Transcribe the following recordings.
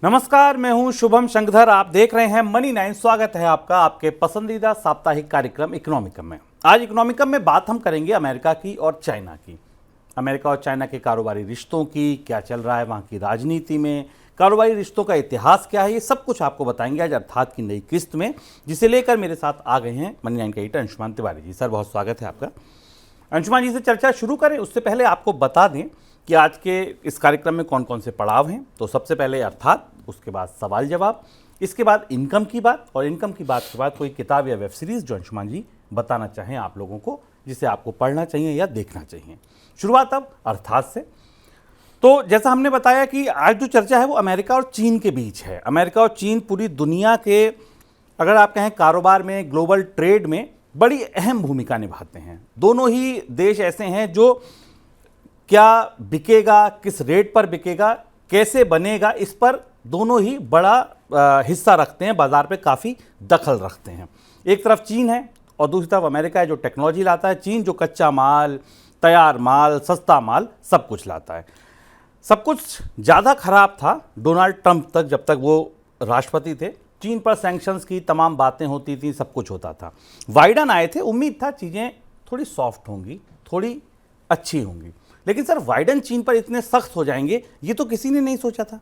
नमस्कार, मैं हूं शुभम शंकरधर। आप देख रहे हैं मनी 9। स्वागत है आपका आपके पसंदीदा साप्ताहिक कार्यक्रम इकोनॉमिकम में। आज इकोनॉमिकम में बात हम करेंगे अमेरिका की और चाइना की। अमेरिका और चाइना के कारोबारी रिश्तों की, क्या चल रहा है वहां की राजनीति में, कारोबारी रिश्तों का इतिहास क्या है, ये सब कुछ आपको बताएंगे आज अर्थात की नई किस्त में, जिसे लेकर मेरे साथ आ गए हैं मनी 9 के एडिटर अंशुमान तिवारी जी। सर, बहुत स्वागत है आपका। अंशुमान जी से चर्चा शुरू करें उससे पहले आपको बता दें कि आज के इस कार्यक्रम में कौन कौन से पड़ाव हैं। तो सबसे पहले अर्थात, उसके बाद सवाल जवाब, इसके बाद इनकम की बात, और इनकम की बात के बाद कोई किताब या वेब सीरीज़ जो अंशुमान जी बताना चाहें आप लोगों को, जिसे आपको पढ़ना चाहिए या देखना चाहिए। शुरुआत अब अर्थात से। तो जैसा हमने बताया कि आज जो चर्चा है वो अमेरिका और चीन के बीच है। अमेरिका और चीन पूरी दुनिया के, अगर आप कहें कारोबार में, ग्लोबल ट्रेड में बड़ी अहम भूमिका निभाते हैं। दोनों ही देश ऐसे हैं जो क्या बिकेगा, किस रेट पर बिकेगा, कैसे बनेगा, इस पर दोनों ही बड़ा हिस्सा रखते हैं, बाजार पे काफ़ी दखल रखते हैं। एक तरफ चीन है और दूसरी तरफ अमेरिका है जो टेक्नोलॉजी लाता है। चीन जो कच्चा माल, तैयार माल, सस्ता माल सब कुछ लाता है। सब कुछ ज़्यादा खराब था डोनाल्ड ट्रंप तक, जब तक वो राष्ट्रपति थे। चीन पर सैंक्शंस की तमाम बातें होती थी, सब कुछ होता था। बाइडन आए थे, उम्मीद था चीज़ें थोड़ी सॉफ्ट होंगी, थोड़ी अच्छी होंगी, लेकिन सर बाइडन चीन पर इतने सख्त हो जाएंगे ये तो किसी ने नहीं सोचा था।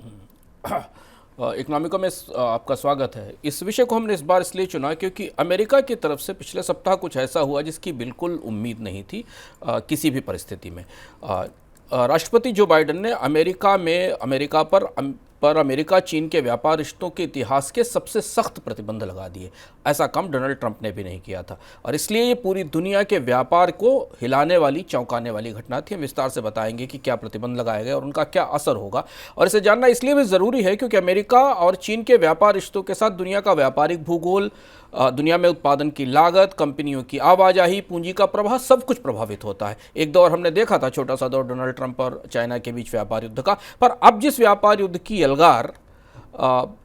इकोनॉमिका में आपका स्वागत है। इस विषय को हमने इस बार इसलिए चुना क्योंकि अमेरिका की तरफ से पिछले सप्ताह कुछ ऐसा हुआ जिसकी बिल्कुल उम्मीद नहीं थी किसी भी परिस्थिति में। राष्ट्रपति जो बाइडन ने अमेरिका पर अमेरिका चीन के व्यापार रिश्तों के इतिहास के सबसे सख्त प्रतिबंध लगा दिए। ऐसा काम डोनाल्ड ट्रंप ने भी नहीं किया था और इसलिए ये पूरी दुनिया के व्यापार को हिलाने वाली, चौंकाने वाली घटना थी। हम विस्तार से बताएंगे कि क्या प्रतिबंध लगाए गए और उनका क्या असर होगा। और इसे जानना इसलिए भी ज़रूरी है क्योंकि अमेरिका और चीन के व्यापार रिश्तों के साथ दुनिया का व्यापारिक भूगोल, दुनिया में उत्पादन की लागत, कंपनियों की आवाजाही, पूंजी का प्रवाह, सब कुछ प्रभावित होता है। एक दौर हमने देखा था, छोटा सा दौर डोनाल्ड ट्रंप और चाइना के बीच व्यापार युद्ध का, पर अब जिस व्यापार युद्ध की यलगार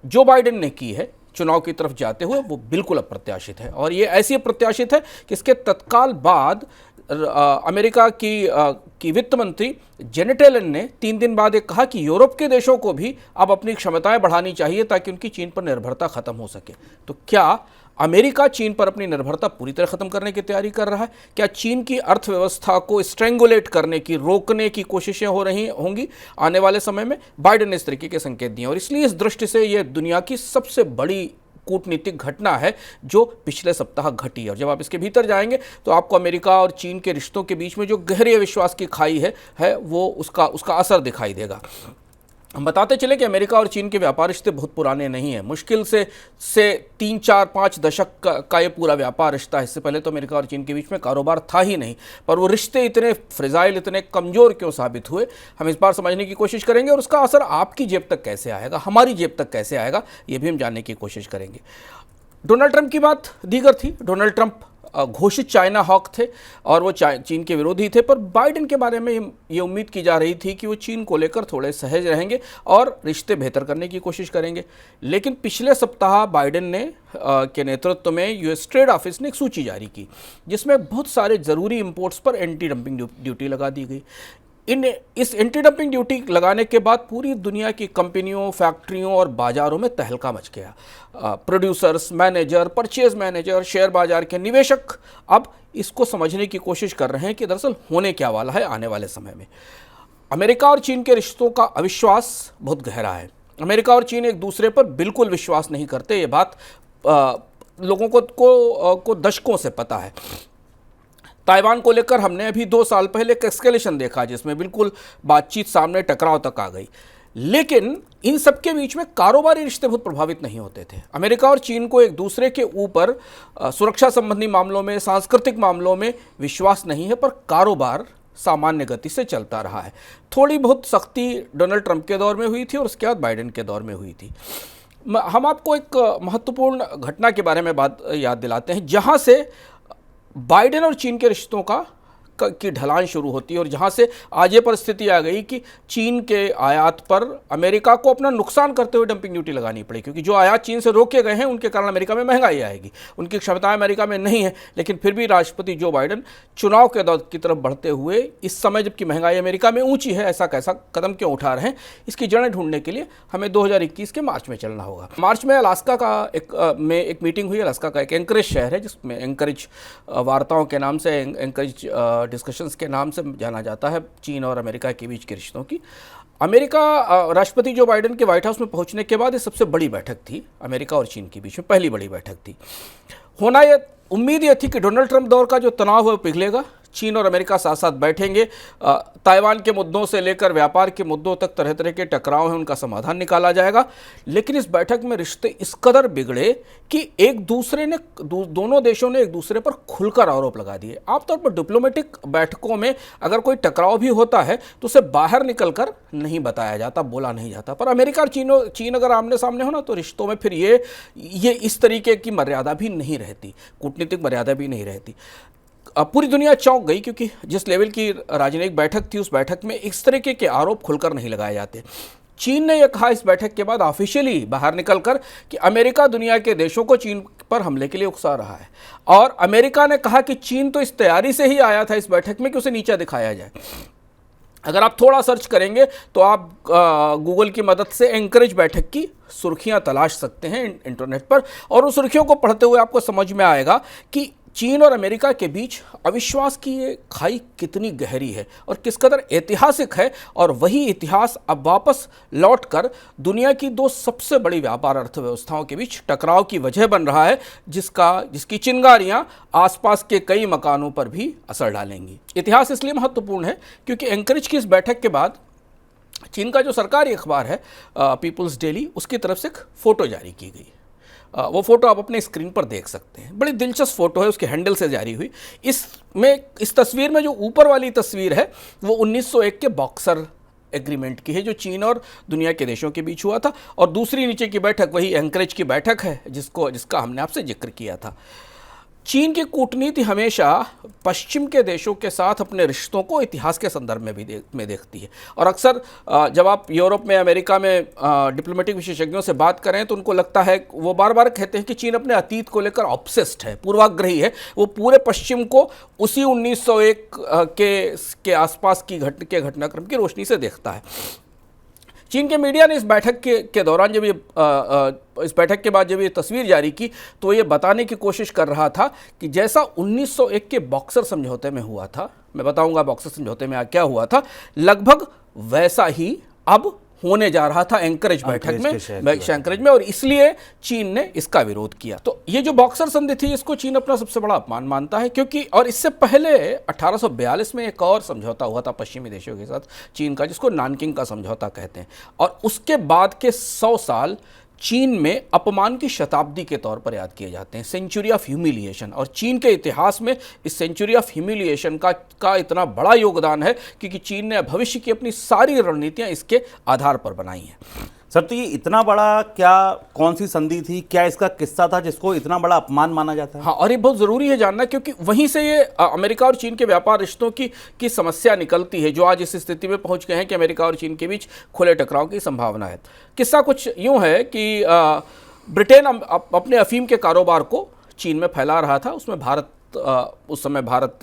जो बाइडेन ने की है चुनाव की तरफ जाते हुए, वो बिल्कुल अप्रत्याशित है। और ये ऐसी अप्रत्याशित है कि इसके तत्काल बाद अमेरिका की वित्त मंत्री जेनेट येलेन ने 3 दिन बाद एक कहा कि यूरोप के देशों को भी अब अपनी क्षमताएं बढ़ानी चाहिए ताकि उनकी चीन पर निर्भरता खत्म हो सके। तो क्या अमेरिका चीन पर अपनी निर्भरता पूरी तरह खत्म करने की तैयारी कर रहा है? क्या चीन की अर्थव्यवस्था को स्ट्रेंगुलेट करने की, रोकने की कोशिशें हो रही होंगी आने वाले समय में? बाइडेन ने इस तरीके के संकेत दिए और इसलिए इस दृष्टि से यह दुनिया की सबसे बड़ी कूटनीतिक घटना है जो पिछले सप्ताह घटी। और जब आप इसके भीतर जाएंगे तो आपको अमेरिका और चीन के रिश्तों के बीच में जो गहरे विश्वास की खाई है वो उसका असर दिखाई देगा। हम बताते चले कि अमेरिका और चीन के व्यापार रिश्ते बहुत पुराने नहीं हैं। मुश्किल से 3, 4, 5 दशक का ये पूरा व्यापार रिश्ता है। इससे पहले तो अमेरिका और चीन के बीच में कारोबार था ही नहीं, पर वो रिश्ते इतने फ्रेजाइल, इतने कमज़ोर क्यों साबित हुए, हम इस बार समझने की कोशिश करेंगे। और उसका असर आपकी जेब तक कैसे आएगा, हमारी जेब तक कैसे आएगा, ये भी हम जानने की कोशिश करेंगे। डोनाल्ड ट्रंप की बात दीगर थी। डोनाल्ड ट्रंप घोषित चाइना हॉक थे और वो चीन के विरोधी थे, पर बाइडेन के बारे में ये उम्मीद की जा रही थी कि वो चीन को लेकर थोड़े सहज रहेंगे और रिश्ते बेहतर करने की कोशिश करेंगे। लेकिन पिछले सप्ताह बाइडेन ने के नेतृत्व में यूएस ट्रेड ऑफिस ने एक सूची जारी की जिसमें बहुत सारे ज़रूरी इंपोर्ट्स पर एंटी डंपिंग ड्यूटी लगा दी गई। इस एंटी डंपिंग ड्यूटी लगाने के बाद पूरी दुनिया की कंपनियों, फैक्ट्रियों और बाजारों में तहलका मच गया। Producers, manager, purchase manager, share बाजार के निवेशक अब इसको समझने की कोशिश कर रहे हैं कि दरअसल होने क्या वाला है आने वाले समय में। अमेरिका और चीन के रिश्तों का अविश्वास बहुत गहरा है। अमेरिका और चीन एक दूसरे पर बिल्कुल विश्वास नहीं करते, ये बात लोगों को दशकों से पता है। ताइवान को लेकर हमने अभी 2 साल पहले एक एस्केलेशन देखा जिसमें बिल्कुल बातचीत सामने टकराव तक आ गई। लेकिन इन सब के बीच में कारोबारी रिश्ते बहुत प्रभावित नहीं होते थे। अमेरिका और चीन को एक दूसरे के ऊपर सुरक्षा संबंधी मामलों में, सांस्कृतिक मामलों में विश्वास नहीं है, पर कारोबार सामान्य गति से चलता रहा है। थोड़ी बहुत सख्ती डोनाल्ड ट्रंप के दौर में हुई थी और उसके बाद बाइडेन के दौर में हुई थी। हम आपको एक महत्वपूर्ण घटना के बारे में बात याद दिलाते हैं जहाँ से बाइडेन और चीन के रिश्तों का की ढलान शुरू होती है और जहां से आज ये परिस्थिति आ गई कि चीन के आयात पर अमेरिका को अपना नुकसान करते हुए डंपिंग ड्यूटी लगानी पड़ी, क्योंकि जो आयात चीन से रोके गए हैं उनके कारण अमेरिका में महंगाई आएगी। उनकी क्षमताएं अमेरिका में नहीं है, लेकिन फिर भी राष्ट्रपति जो बाइडेन चुनाव के दौर की तरफ बढ़ते हुए इस समय जबकि महंगाई अमेरिका में ऊंची है, ऐसा कैसा कदम क्यों उठा रहे हैं, इसकी जड़ें ढूंढने के लिए हमें 2021 के मार्च में चलना होगा। मार्च में अलास्का का एक मीटिंग हुई। अलास्का का एक एंकरेज शहर है जिसमें एंकरेज वार्ताओं के नाम से, एंकरेज डिस्कशंस के नाम से जाना जाता है चीन और अमेरिका के बीच के रिश्तों की। अमेरिका राष्ट्रपति जो बाइडेन के व्हाइट हाउस में पहुंचने के बाद ये सबसे बड़ी बैठक थी अमेरिका और चीन के बीच में, पहली बड़ी बैठक थी। होना ये उम्मीद ये थी कि डोनाल्ड ट्रंप दौर का जो तनाव है वो पिघलेगा, चीन और अमेरिका साथ साथ बैठेंगे, ताइवान के मुद्दों से लेकर व्यापार के मुद्दों तक तरह तरह के टकराव हैं उनका समाधान निकाला जाएगा। लेकिन इस बैठक में रिश्ते इस कदर बिगड़े कि एक दूसरे ने दोनों देशों ने एक दूसरे पर खुलकर आरोप लगा दिए। आमतौर पर डिप्लोमेटिक बैठकों में अगर कोई टकराव भी होता है तो उसे बाहर निकलकर नहीं बताया जाता, बोला नहीं जाता, पर अमेरिका और चीन अगर आमने सामने हो ना तो रिश्तों में फिर ये इस तरीके की मर्यादा भी नहीं रहती, कूटनीतिक मर्यादा भी नहीं रहती। पूरी दुनिया चौंक गई क्योंकि जिस लेवल की राजनयिक बैठक थी उस बैठक में इस तरीके के आरोप खुलकर नहीं लगाए जाते। चीन ने यह कहा इस बैठक के बाद ऑफिशियली बाहर निकलकर कि अमेरिका दुनिया के देशों को चीन पर हमले के लिए उकसा रहा है, और अमेरिका ने कहा कि चीन तो इस तैयारी से ही आया था इस बैठक में कि उसे नीचा दिखाया जाए। अगर आप थोड़ा सर्च करेंगे तो आप गूगल की मदद से एंकरेज बैठक की सुर्खियां तलाश सकते हैं इंटरनेट पर, और उन सुर्खियों को पढ़ते हुए आपको समझ में आएगा कि चीन और अमेरिका के बीच अविश्वास की ये खाई कितनी गहरी है और किस कदर ऐतिहासिक है, और वही इतिहास अब वापस लौटकर दुनिया की दो सबसे बड़ी व्यापार अर्थव्यवस्थाओं के बीच टकराव की वजह बन रहा है, जिसकी चिंगारियां आसपास के कई मकानों पर भी असर डालेंगी। इतिहास इसलिए महत्वपूर्ण है क्योंकि एंकरेज की इस बैठक के बाद चीन का जो सरकारी अखबार है पीपुल्स डेली, उसकी तरफ से एक फ़ोटो जारी की गई। वो फोटो आप अपने स्क्रीन पर देख सकते हैं, बड़ी दिलचस्प फोटो है, उसके हैंडल से जारी हुई। इस तस्वीर में जो ऊपर वाली तस्वीर है वो 1901 के बॉक्सर एग्रीमेंट की है जो चीन और दुनिया के देशों के बीच हुआ था, और दूसरी नीचे की बैठक वही एंकरेज की बैठक है जिसका हमने आपसे जिक्र किया था। चीन की कूटनीति हमेशा पश्चिम के देशों के साथ अपने रिश्तों को इतिहास के संदर्भ में भी देखती है, और अक्सर जब आप यूरोप में, अमेरिका में डिप्लोमेटिक विशेषज्ञों से बात करें तो उनको लगता है, वो बार बार कहते हैं कि चीन अपने अतीत को लेकर ऑब्सेस्ड है, पूर्वाग्रही है। वो पूरे पश्चिम को उसी 1901 के आसपास के घटनाक्रम की रोशनी से देखता है। चीन के मीडिया ने इस बैठक के दौरान इस बैठक के बाद जब ये तस्वीर जारी की तो ये बताने की कोशिश कर रहा था कि जैसा 1901 के बॉक्सर समझौते में हुआ था, मैं बताऊंगा बॉक्सर समझौते में क्या हुआ था, लगभग वैसा ही अब होने जा रहा था एंकरेज बैठक में, और इसलिए चीन ने इसका विरोध किया। तो ये जो बॉक्सर संधि थी इसको चीन अपना सबसे बड़ा अपमान मानता है, क्योंकि और इससे पहले 1842 में एक और समझौता हुआ था पश्चिमी देशों के साथ चीन का, जिसको नानकिंग का समझौता कहते हैं, और उसके बाद के 100 साल चीन में अपमान की शताब्दी के तौर पर याद किए जाते हैं, सेंचुरी ऑफ ह्यूमिलिएशन। और चीन के इतिहास में इस सेंचुरी ऑफ ह्यूमिलिएशन का इतना बड़ा योगदान है क्योंकि चीन ने भविष्य की अपनी सारी रणनीतियां इसके आधार पर बनाई हैं। सर, तो ये इतना बड़ा कौन सी संधि थी, क्या इसका किस्सा था जिसको इतना बड़ा अपमान माना जाता है? हाँ, और ये बहुत ज़रूरी है जानना, क्योंकि वहीं से ये अमेरिका और चीन के व्यापार रिश्तों की समस्या निकलती है, जो आज इस स्थिति में पहुंच गए हैं कि अमेरिका और चीन के बीच खुले टकराव की संभावना है। किस्सा कुछ यूँ है कि ब्रिटेन अपने अफीम के कारोबार को चीन में फैला रहा था। उसमें उस समय भारत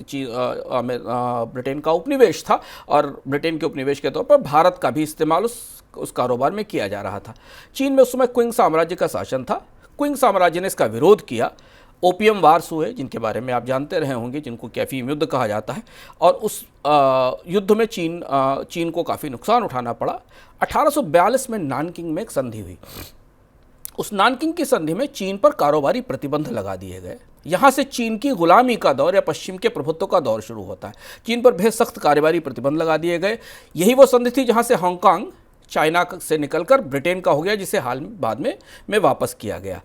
ब्रिटेन का उपनिवेश था, और ब्रिटेन के उपनिवेश के तौर पर भारत का भी इस्तेमाल उस कारोबार में किया जा रहा था। चीन में उस समय क्विंग साम्राज्य का शासन था। क्विंग साम्राज्य ने इसका विरोध किया। ओपियम वार्स हुए जिनके बारे में आप जानते रहे होंगे, जिनको कैफीम युद्ध कहा जाता है, और उस युद्ध में चीन को काफ़ी नुकसान उठाना पड़ा। 1842 में नानकिंग में एक संधि हुई। उस नानकिंग की संधि में चीन पर कारोबारी प्रतिबंध लगा दिए गए। यहाँ से चीन की गुलामी का दौर या पश्चिम के प्रभुत्व का दौर शुरू होता है। चीन पर बेहद सख्त कारोबारी प्रतिबंध लगा दिए गए। यही वो संधि थी जहाँ से हांगकांग चाइना से निकलकर ब्रिटेन का हो गया, जिसे बाद में वापस किया गया।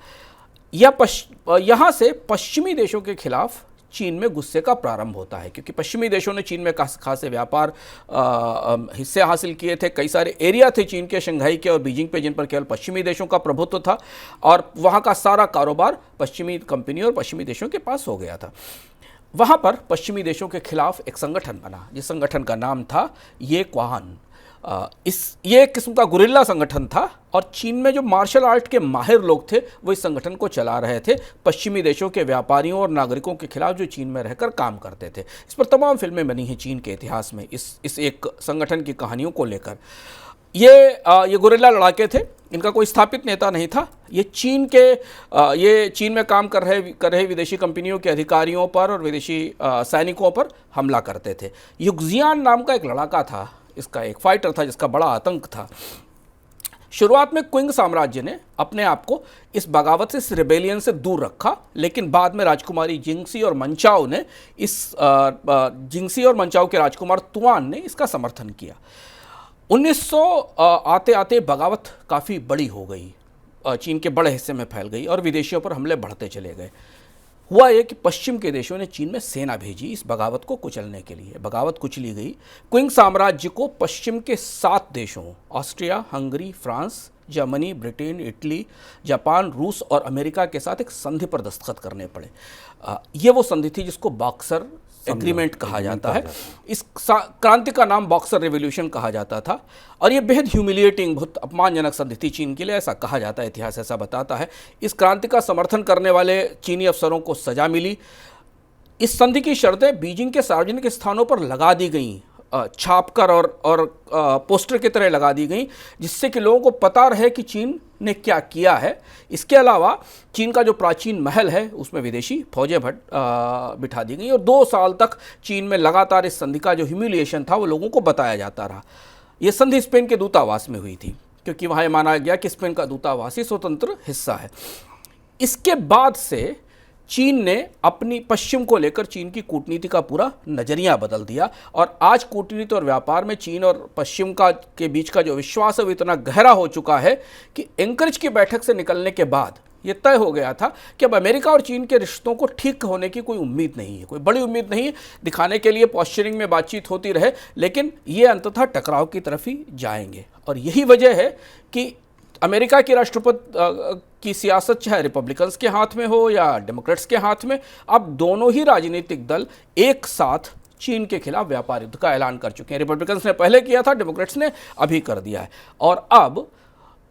यहाँ से पश्चिमी देशों के खिलाफ चीन में गुस्से का प्रारंभ होता है, क्योंकि पश्चिमी देशों ने चीन में खासे व्यापार हिस्से हासिल किए थे। कई सारे एरिया थे चीन के, शंघाई के और बीजिंग पे, जिन पर केवल पश्चिमी देशों का प्रभुत्व था, और वहाँ का सारा कारोबार पश्चिमी कंपनी और पश्चिमी देशों के पास हो गया था। वहाँ पर पश्चिमी देशों के खिलाफ एक संगठन बना, जिस संगठन का नाम था ये क्वान। ये एक किस्म का गुरिल्ला संगठन था और चीन में जो मार्शल आर्ट के माहिर लोग थे वो इस संगठन को चला रहे थे, पश्चिमी देशों के व्यापारियों और नागरिकों के खिलाफ जो चीन में रहकर काम करते थे। इस पर तमाम फिल्में बनी हैं चीन के इतिहास में इस एक संगठन की कहानियों को लेकर। ये गुरिल्ला लड़ाके थे, इनका कोई स्थापित नेता नहीं था। ये चीन में काम कर रहे विदेशी कंपनियों के अधिकारियों पर और विदेशी सैनिकों पर हमला करते थे। युक्जियान नाम का एक लड़ाका था, इसका एक फाइटर था जिसका बड़ा आतंक था। शुरुआत में क्विंग साम्राज्य ने अपने आप को इस बगावत से, इस रिबेलियन से दूर रखा, लेकिन बाद में राजकुमारी जिंगसी और मंचाओ ने जिंगसी और मंचाओ के राजकुमार तुआन ने इसका समर्थन किया। 1900 आते आते बगावत काफ़ी बड़ी हो गई, चीन के बड़े हिस्से में फैल गई और विदेशियों पर हमले बढ़ते चले गए। हुआ ये कि पश्चिम के देशों ने चीन में सेना भेजी इस बगावत को कुचलने के लिए। बगावत कुचली गई। क्विंग साम्राज्य को पश्चिम के 7 देशों Austria, Hungary, France, Germany, Britain, Italy, Japan, रूस और अमेरिका के साथ एक संधि पर दस्तखत करने पड़े। ये वो संधि थी जिसको बॉक्सर एग्रीमेंट कहा जाता है। इस क्रांति का नाम बॉक्सर रेवोल्यूशन कहा जाता था और ये बेहद ह्यूमिलिएटिंग, बहुत अपमानजनक संधि थी चीन के लिए, ऐसा कहा जाता है, इतिहास ऐसा बताता है। इस क्रांति का समर्थन करने वाले चीनी अफसरों को सजा मिली। इस संधि की शर्तें बीजिंग के सार्वजनिक स्थानों पर लगा दी गईं, छापकर और पोस्टर की तरह लगा दी गई, जिससे कि लोगों को पता रहे कि चीन ने क्या किया है। इसके अलावा चीन का जो प्राचीन महल है उसमें विदेशी फौजें बिठा दी गई और 2 साल तक चीन में लगातार इस संधि का जो ह्यूमिलिएशन था वो लोगों को बताया जाता रहा। ये संधि स्पेन के दूतावास में हुई थी, क्योंकि वहाँ माना गया कि स्पेन का दूतावास ही स्वतंत्र हिस्सा है। इसके बाद से चीन ने अपनी पश्चिम को लेकर चीन की कूटनीति का पूरा नजरिया बदल दिया और आज कूटनीति और व्यापार में चीन और पश्चिम के बीच का जो विश्वास है वो इतना गहरा हो चुका है कि एंकरिज की बैठक से निकलने के बाद ये तय हो गया था कि अब अमेरिका और चीन के रिश्तों को ठीक होने की कोई उम्मीद नहीं है, कोई बड़ी उम्मीद नहीं है। दिखाने के लिए पॉस्चरिंग में बातचीत होती रहे, लेकिन ये अंततः टकराव की तरफ ही जाएंगे। और यही वजह है कि अमेरिका की राष्ट्रपति की सियासत चाहे रिपब्लिकन्स के हाथ में हो या डेमोक्रेट्स के हाथ में, अब दोनों ही राजनीतिक दल एक साथ चीन के खिलाफ व्यापार युद्ध का ऐलान कर चुके हैं। रिपब्लिकन्स ने पहले किया था, डेमोक्रेट्स ने अभी कर दिया है और अब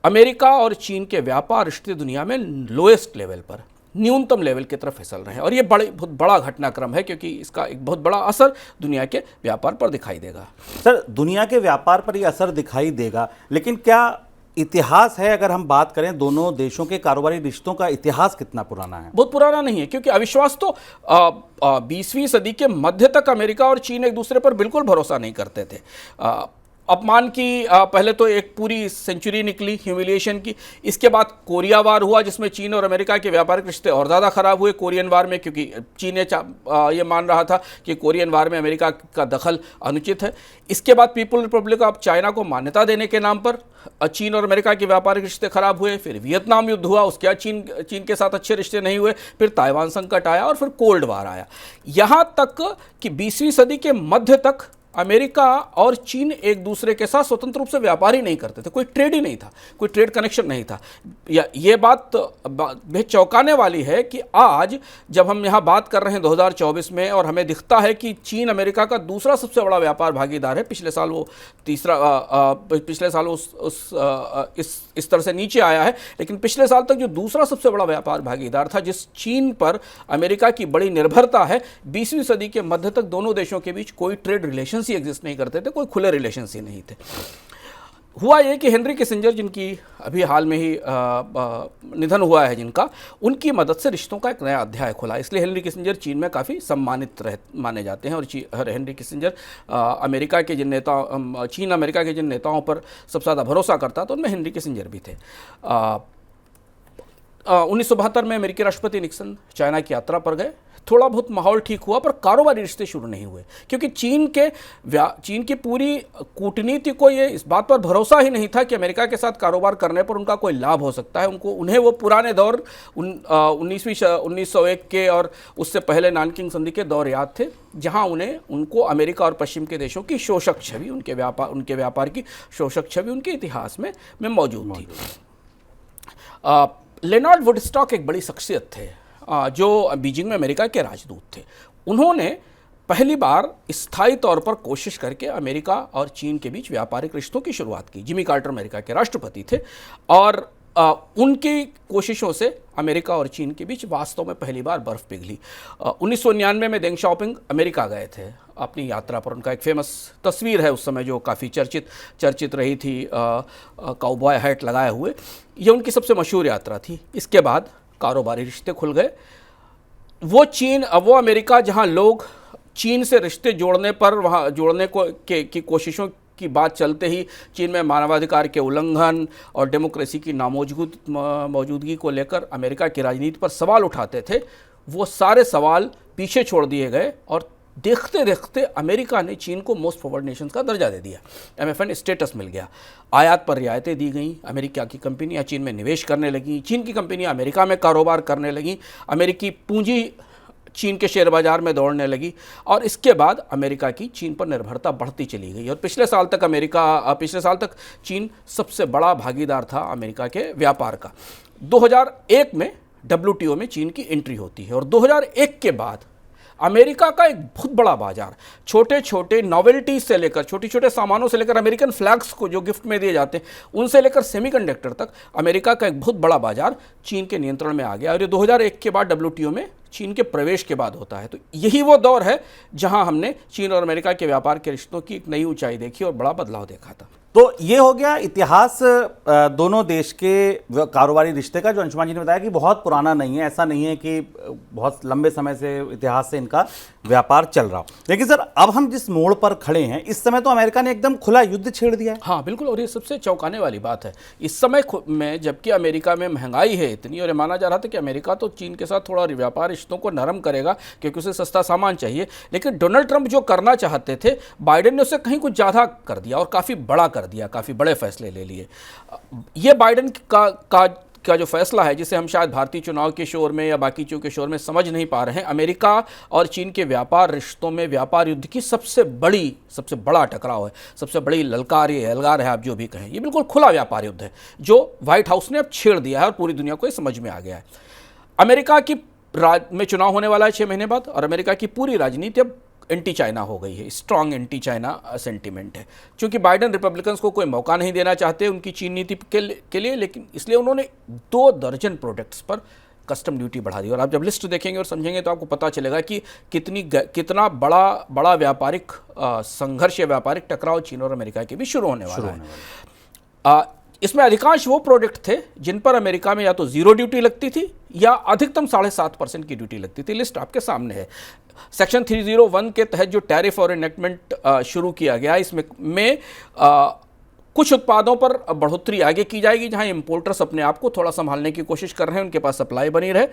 अमेरिका और चीन के व्यापार रिश्ते दुनिया में लोएस्ट लेवल पर, न्यूनतम लेवल की तरफ फिसल रहे हैं और ये बहुत बड़ा घटनाक्रम है, क्योंकि इसका एक बहुत बड़ा असर दुनिया के व्यापार पर दिखाई देगा। सर, दुनिया के व्यापार पर ये असर दिखाई देगा, लेकिन क्या इतिहास है, अगर हम बात करें दोनों देशों के कारोबारी रिश्तों का इतिहास कितना पुराना है? बहुत पुराना नहीं है, क्योंकि अविश्वास तो 20वीं सदी के मध्य तक अमेरिका और चीन एक दूसरे पर बिल्कुल भरोसा नहीं करते थे। अपमान की पहले तो एक पूरी सेंचुरी निकली ह्यूमिलिएशन की। इसके बाद कोरिया वार हुआ, जिसमें चीन और अमेरिका के व्यापारिक रिश्ते और ज़्यादा खराब हुए कोरियन वार में, क्योंकि चीन ने ये मान रहा था कि कोरियन वार में अमेरिका का दखल अनुचित है। इसके बाद पीपुल्स रिपब्लिक ऑफ चाइना को मान्यता देने के नाम पर चीन और अमेरिका के व्यापारिक रिश्ते खराब हुए। फिर वियतनाम युद्ध हुआ, उसके बाद चीन के साथ अच्छे रिश्ते नहीं हुए। फिर ताइवान संकट आया और फिर कोल्ड वार आया। यहाँ तक कि 20वीं सदी के मध्य तक अमेरिका और चीन एक दूसरे के साथ स्वतंत्र रूप से व्यापार ही नहीं करते थे, कोई ट्रेड ही नहीं था, कोई ट्रेड कनेक्शन नहीं था। ये बात बेहद चौंकाने वाली है कि आज जब हम यहाँ बात कर रहे हैं 2024 में और हमें दिखता है कि चीन अमेरिका का दूसरा सबसे बड़ा व्यापार भागीदार है। पिछले साल वो इस तरह से नीचे आया है, लेकिन पिछले साल तक जो दूसरा सबसे बड़ा व्यापार भागीदार था, जिस चीन पर अमेरिका की बड़ी निर्भरता है, 20वीं सदी के मध्य तक दोनों देशों के बीच कोई ट्रेड रिलेशन ही एग्जिस्ट नहीं करते थे, कोई खुले रिलेशंस ही नहीं थे। हुआ ये कि हेनरी किसिंजर, जिनकी अभी हाल में ही निधन हुआ है जिनका, उनकी मदद से रिश्तों का एक नया अध्याय खुला। इसलिए हेनरी किसिंजर चीन में काफ़ी सम्मानित माने जाते हैं और हेनरी किसिंजर चीन अमेरिका के जिन नेताओं पर सबसे ज़्यादा भरोसा करता था उनमें हेनरी किसिंजर भी थे। 1972 में अमेरिकी राष्ट्रपति निक्सन चाइना की यात्रा पर गए। थोड़ा बहुत माहौल ठीक हुआ, पर कारोबारी रिश्ते शुरू नहीं हुए, क्योंकि चीन की पूरी कूटनीति को ये इस बात पर भरोसा ही नहीं था कि अमेरिका के साथ कारोबार करने पर उनका कोई लाभ हो सकता है। उन्हें वो पुराने दौर 1901 के और उससे पहले नानकिंग संधि के दौर याद थे, जहां उनको अमेरिका और पश्चिम के देशों की शोषक छवि, उनके व्यापार की शोषक छवि उनके इतिहास में मौजूद थी। लेनार्ड वुडस्टॉक एक बड़ी शख्सियत थे जो बीजिंग में अमेरिका के राजदूत थे। उन्होंने पहली बार स्थायी तौर पर कोशिश करके अमेरिका और चीन के बीच व्यापारिक रिश्तों की शुरुआत की। जिमी कार्टर अमेरिका के राष्ट्रपति थे और उनकी कोशिशों से अमेरिका और चीन के बीच वास्तव में पहली बार बर्फ पिघली। 1999 में देंग शाओपिंग अमेरिका गए थे अपनी यात्रा पर। उनका एक फेमस तस्वीर है उस समय जो काफ़ी चर्चित रही थी, काउबॉय हैट लगाए हुए। ये उनकी सबसे मशहूर यात्रा थी। इसके बाद कारोबारी रिश्ते खुल गए। वो अमेरिका जहां लोग चीन से रिश्ते जोड़ने पर वहाँ जोड़ने की कोशिशों की बात चलते ही चीन में मानवाधिकार के उल्लंघन और डेमोक्रेसी की मौजूदगी को लेकर अमेरिका की राजनीति पर सवाल उठाते थे, वो सारे सवाल पीछे छोड़ दिए गए और देखते देखते अमेरिका ने चीन को मोस्ट फॉरवर्ड नेशंस का दर्जा दे दिया। MFN स्टेटस मिल गया। आयात पर रियायतें दी गई। अमेरिका की कंपनियां चीन में निवेश करने लगी। चीन की कंपनियां अमेरिका में कारोबार करने लगी। अमेरिकी पूंजी चीन के शेयर बाजार में दौड़ने लगी और इसके बाद अमेरिका की चीन पर निर्भरता बढ़ती चली गई। और पिछले साल तक चीन सबसे बड़ा भागीदार था अमेरिका के व्यापार का। 2001 में WTO में चीन की एंट्री होती है और 2001 के बाद अमेरिका का एक बहुत बड़ा बाजार, छोटे छोटे नॉवेल्टी से लेकर छोटे छोटे सामानों से लेकर अमेरिकन फ्लैग्स को जो गिफ्ट में दिए जाते हैं उनसे लेकर सेमीकंडक्टर तक अमेरिका का एक बहुत बड़ा बाजार चीन के नियंत्रण में आ गया। और ये 2001 के बाद WTO में चीन के प्रवेश के बाद होता है। तो यही वो दौर है जहां हमने चीन और अमेरिका के व्यापार के रिश्तों की एक नई ऊंचाई देखी और बड़ा बदलाव देखा था। तो ये हो गया इतिहास दोनों देश के कारोबारी रिश्ते का, जो अंशुमान जी ने बताया कि बहुत पुराना नहीं है। ऐसा नहीं है कि बहुत लंबे समय से इतिहास से इनका व्यापार चल रहा हो। लेकिन सर, अब हम जिस मोड़ पर खड़े हैं, इस समय तो अमेरिका ने एकदम खुला युद्ध छेड़ दिया है। हाँ बिल्कुल, और ये सबसे चौंकाने वाली बात है इस समय में, जबकि अमेरिका में महंगाई है इतनी और ये माना जा रहा था कि अमेरिका तो चीन के साथ थोड़ा व्यापार रिश्तों को नरम करेगा क्योंकि उसे सस्ता सामान चाहिए। लेकिन डोनाल्ड ट्रंप जो करना चाहते थे, बाइडेन ने उसे कहीं कुछ ज़्यादा कर दिया और काफ़ी बड़ा कर दिया, काफ़ी बड़े फैसले ले लिए। ये बाइडेन का जो फैसला है, जिसे हम शायद भारतीय चुनाव के शोर में या बाकी चीज़ों के शोर में समझ नहीं पा रहे हैं, अमेरिका और चीन के व्यापार रिश्तों में व्यापार युद्ध की सबसे बड़ा टकराव है, सबसे बड़ी ललकार है, अलगार है, आप जो भी कहें। ये बिल्कुल खुला व्यापार युद्ध है जो व्हाइट हाउस ने अब छेड़ दिया है और पूरी दुनिया को ये समझ में आ गया है। अमेरिका की में चुनाव होने वाला है 6 महीने बाद और अमेरिका की पूरी राजनीति अब एंटी चाइना हो गई है। स्ट्रांग एंटी चाइना सेंटीमेंट है, क्योंकि बाइडेन रिपब्लिकन्स को कोई मौका नहीं देना चाहते उनकी चीन नीति के लिए, लेकिन इसलिए उन्होंने 2 दर्जन प्रोडक्ट्स पर कस्टम ड्यूटी बढ़ा दी। और आप जब लिस्ट देखेंगे और समझेंगे तो आपको पता चलेगा कि कितना बड़ा व्यापारिक संघर्ष या व्यापारिक टकराव चीन और अमेरिका के बीच शुरू होने वाला है। इसमें अधिकांश वो प्रोडक्ट थे जिन पर अमेरिका में या तो 0 ड्यूटी लगती थी या अधिकतम 7.5% की ड्यूटी लगती थी। लिस्ट आपके सामने है। सेक्शन 301 के तहत जो टैरिफ और इनेक्टमेंट शुरू किया गया, इसमें कुछ उत्पादों पर बढ़ोतरी आगे की जाएगी जहां इंपोर्टर्स अपने आप को थोड़ा संभालने की कोशिश कर रहे हैं, उनके पास सप्लाई बनी रहे।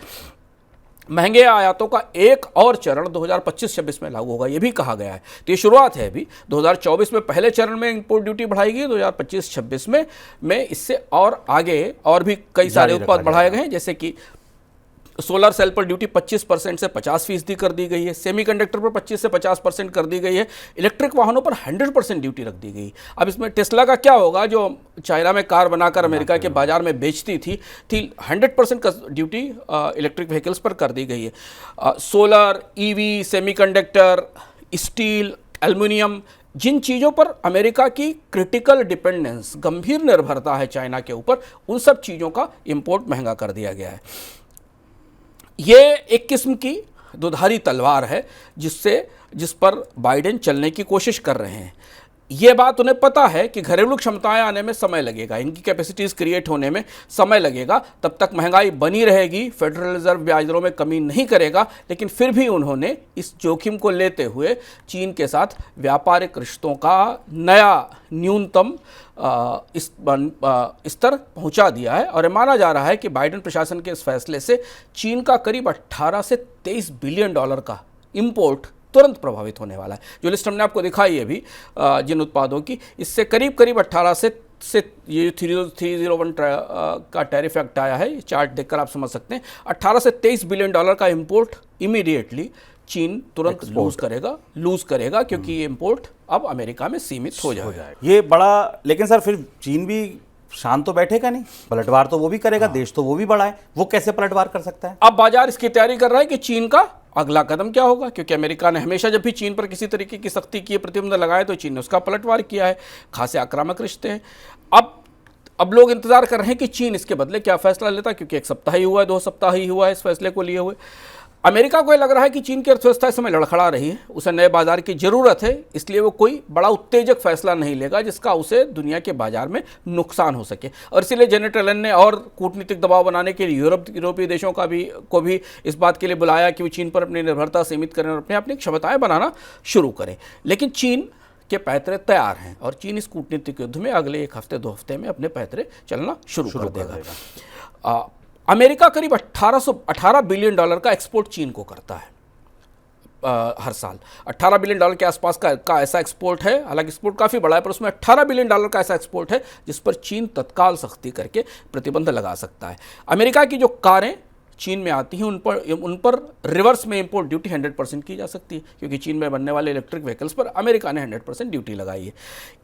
महंगे आयातों का एक और चरण 2025-26 में लागू होगा, ये भी कहा गया है। तो ये शुरुआत है अभी। 2024 में पहले चरण में इंपोर्ट ड्यूटी बढ़ाई गई, 2025-26 में इससे और आगे और भी कई सारे उत्पाद बढ़ाए गए हैं, जैसे कि सोलर सेल पर ड्यूटी 25% से 50% कर दी गई है। सेमीकंडक्टर पर 25 से 50% कर दी गई है। इलेक्ट्रिक वाहनों पर 100% ड्यूटी रख दी गई। अब इसमें टेस्ला का क्या होगा, जो चाइना में कार बनाकर अमेरिका के बाजार में बेचती थी 100% का ड्यूटी इलेक्ट्रिक व्हीकल्स पर कर दी गई है। Solar, EV, semiconductor, steel, aluminium, जिन चीज़ों पर अमेरिका की क्रिटिकल डिपेंडेंस, गंभीर निर्भरता है चाइना के ऊपर, उन सब चीज़ों का इंपोर्ट महंगा कर दिया गया है। ये एक किस्म की दुधारी तलवार है जिस पर बाइडेन चलने की कोशिश कर रहे हैं। ये बात उन्हें पता है कि घरेलू क्षमताएं आने में समय लगेगा, इनकी कैपेसिटीज़ क्रिएट होने में समय लगेगा, तब तक महंगाई बनी रहेगी, फेडरल रिजर्व ब्याज दरों में कमी नहीं करेगा। लेकिन फिर भी उन्होंने इस जोखिम को लेते हुए चीन के साथ व्यापारिक रिश्तों का नया न्यूनतम स्तर पहुंचा दिया है। और माना जा रहा है कि बाइडेन प्रशासन के इस फैसले से चीन का करीब 18 से 23 बिलियन डॉलर का इंपोर्ट तुरंत प्रभावित होने वाला है। जो लिस्ट हमने आपको दिखाई है अभी जिन उत्पादों की, इससे करीब 18 से ये 301 का टैरिफ एक्ट आया है, ये चार्ट देखकर आप समझ सकते हैं। 18 से 23 बिलियन डॉलर का इंपोर्ट इमीडिएटली चीन तुरंत लूज करेगा क्योंकि ये इंपोर्ट अब अमेरिका में सीमित हो जाएगा। ये बड़ा, लेकिन सर फिर चीन भी शांत तो बैठेगा नहीं, पलटवार तो वो भी करेगा। देश तो वो भी बड़ा है, वो कैसे पलटवार कर सकता है? अब बाजार इसकी तैयारी कर रहा है कि चीन का अगला कदम क्या होगा, क्योंकि अमेरिका ने हमेशा जब भी चीन पर किसी तरीके की सख्ती की, प्रतिबंध लगाए, तो चीन ने उसका पलटवार किया है। खासे आक्रामक रिश्ते हैं। अब लोग इंतजार कर रहे हैं कि चीन इसके बदले क्या फैसला लेता है, क्योंकि 1 सप्ताह ही हुआ है, 2 सप्ताह ही हुआ है इस फैसले को लिए हुए। अमेरिका को यह लग रहा है कि चीन की अर्थव्यवस्था इस समय लड़खड़ा रही है, उसे नए बाजार की जरूरत है, इसलिए वो कोई बड़ा उत्तेजक फैसला नहीं लेगा जिसका उसे दुनिया के बाजार में नुकसान हो सके। और इसीलिए जेनेट येलेन ने और कूटनीतिक दबाव बनाने के लिए यूरोपीय देशों को भी इस बात के लिए बुलाया कि वो चीन पर अपनी निर्भरता सीमित करें और अपनी क्षमताएं बनाना शुरू करें। लेकिन चीन के पैतरे तैयार हैं और चीन इस कूटनीतिक युद्ध में अगले 1 हफ्ते 2 हफ्ते में अपने पैतरे चलना शुरू कर देगा। अमेरिका करीब $18 बिलियन का एक्सपोर्ट चीन को करता है हर साल। $18 बिलियन के आसपास का ऐसा एक्सपोर्ट है, हालांकि एक्सपोर्ट काफ़ी बड़ा है, पर उसमें $18 बिलियन का ऐसा एक्सपोर्ट है जिस पर चीन तत्काल सख्ती करके प्रतिबंध लगा सकता है। अमेरिका की जो कारें चीन में आती हैं उन पर रिवर्स में इंपोर्ट ड्यूटी 100% की जा सकती है, क्योंकि चीन में बनने वाले इलेक्ट्रिक व्हीकल्स पर अमेरिका ने 100% ड्यूटी लगाई है।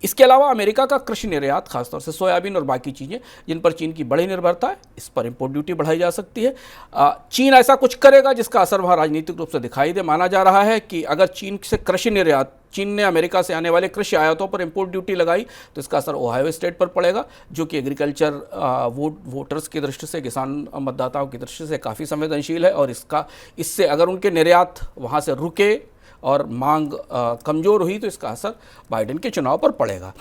इसके अलावा अमेरिका का कृषि निर्यात, खासतौर से सोयाबीन और बाकी चीज़ें जिन पर चीन की बड़ी निर्भरता है, इस पर इंपोर्ट ड्यूटी बढ़ाई जा सकती है। चीन ऐसा कुछ करेगा जिसका असर वहाँ राजनीतिक रूप से दिखाई दे। माना जा रहा है कि अगर चीन से कृषि निर्यात, चीन ने अमेरिका से आने वाले कृषि आयातों पर इंपोर्ट ड्यूटी लगाई तो इसका असर ओहायो स्टेट पर पड़ेगा, जो कि एग्रीकल्चर वोटर्स की दृष्टि से, किसान मतदाताओं की दृष्टि से काफ़ी संवेदनशील है। और इससे अगर उनके निर्यात वहाँ से रुके और मांग कमज़ोर हुई तो इसका असर बाइडेन के चुनाव पर पड़ेगा।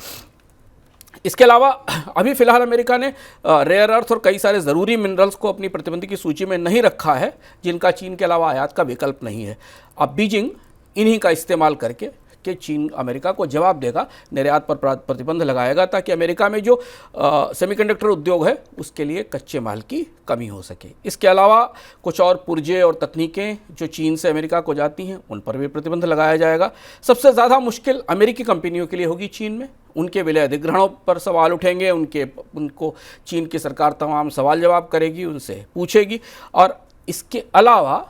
इसके अलावा अभी फिलहाल अमेरिका ने रेयर अर्थ और कई सारे ज़रूरी मिनरल्स को अपनी प्रतिबंध की सूची में नहीं रखा है, जिनका चीन के अलावा आयात का विकल्प नहीं है। अब बीजिंग इन्हीं का इस्तेमाल करके कि चीन अमेरिका को जवाब देगा, निर्यात पर प्रतिबंध लगाएगा, ताकि अमेरिका में जो सेमीकंडक्टर उद्योग है उसके लिए कच्चे माल की कमी हो सके। इसके अलावा कुछ और पुर्जे और तकनीकें जो चीन से अमेरिका को जाती हैं उन पर भी प्रतिबंध लगाया जाएगा। सबसे ज़्यादा मुश्किल अमेरिकी कंपनियों के लिए होगी चीन में। उनके विलय अधिग्रहणों पर सवाल उठेंगे, उनको चीन की सरकार तमाम सवाल जवाब करेगी, उनसे पूछेगी। और इसके अलावा